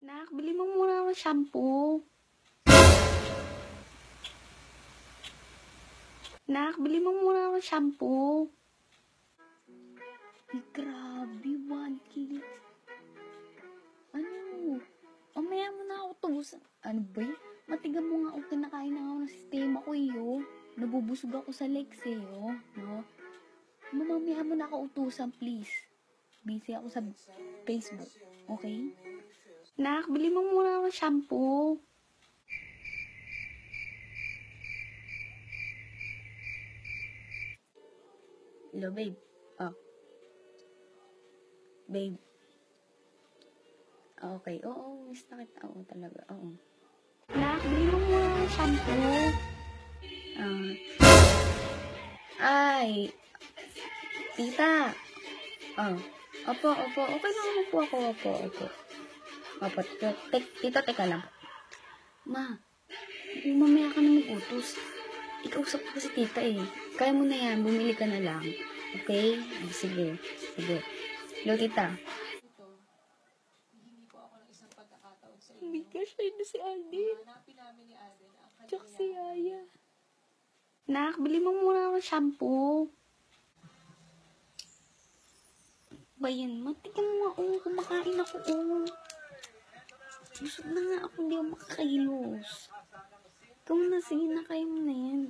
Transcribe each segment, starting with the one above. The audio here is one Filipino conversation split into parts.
Nak, bili mo muna ng shampoo. Nak, bili mo muna ng shampoo. Ay, grabe, 1K. Ano? Mamaya mo na ako tubusan. Ano ba yun? Matigan mo nga ako, kinakain na ako ng sistema ko, Nabubusog ako sa legs, No? Mamaya mo na ako utusan, please. Busy ako sa Facebook, okay? Nak, bili mo muna ng shampoo. Hello, babe. Oh. Babe. Okay. Oo, miss na kita. Oo, talaga. Oo. Nak, bili mo muna ng shampoo. Ay. Tita. Oh. Opo. Okay lang po ako. Opo. Tita, teka lang. Ma, mamaya ka na mag-utos. Ikausap ko si tita Kaya mo na yan, bumili ka na lang. Okay? Sige. Hello, tita. Hindi po ako ng isang pagkakataon sa inyo. Hindi ka siya na si Alden. Hanapin namin ni Alden ang kanyang Tsaka si Aya. Nak, bili mo muna ng shampoo. Ba yan? Matikan mo nga, kumakain ako, Busog na nga ako, hindi ako makakailos. Ikaw na, sige na, kaya mo na yan.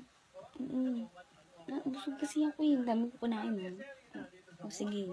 Busog kasi ako, dami ko kunain, sige.